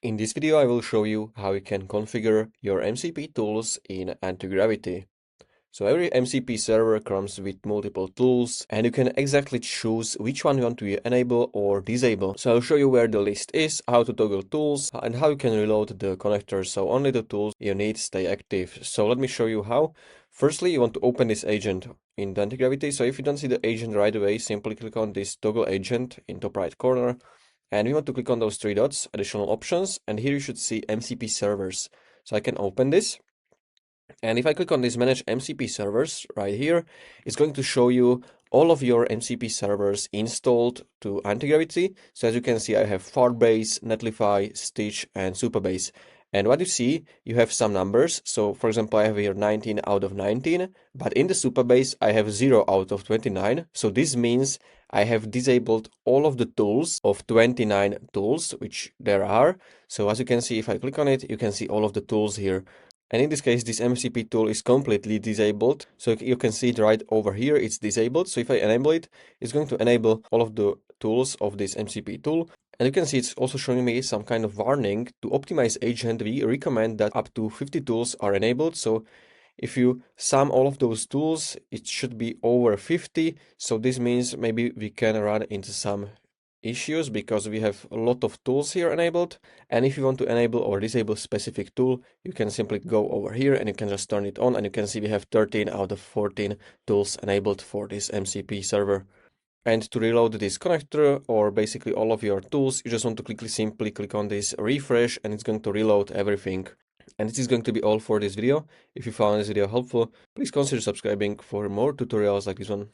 In this video, I will show you how you can configure your MCP tools in Antigravity. So every MCP server comes with multiple tools and you can exactly choose which one you want to enable or disable. So I'll show you where the list is, how to toggle tools and how you can reload the connectors so only the tools you need stay active. So let me show you how. Firstly, you want to open this agent in the Antigravity. So if you don't see the agent right away, simply click on this toggle agent in top right corner. And we want to click on those three dots, additional options, and here you should see MCP servers. So I can open this. And if I click on this manage MCP servers right here, it's going to show you all of your MCP servers installed to Antigravity. So as you can see, I have Firebase, Netlify, Stitch, and Supabase. And what you see, you have some numbers. So for example, I have here 19 out of 19, but in the Supabase, I have 0 out of 29. So this means I have disabled all of the tools of 29 tools, which there are. So as you can see, if I click on it, you can see all of the tools here. And in this case, this MCP tool is completely disabled. So you can see it right over here, it's disabled. So if I enable it, it's going to enable all of the tools of this MCP tool. And you can see it's also showing me some kind of warning. To optimize agent, we recommend that up to 50 tools are enabled. So if you sum all of those tools, it should be over 50. So this means maybe we can run into some issues because we have a lot of tools here enabled. And if you want to enable or disable specific tool, you can simply go over here and you can just turn it on, and you can see we have 13 out of 14 tools enabled for this MCP server. And to reload this connector or basically all of your tools, you just want to simply click on this refresh and it's going to reload everything. And this is going to be all for this video. If you found this video helpful, please consider subscribing for more tutorials like this one.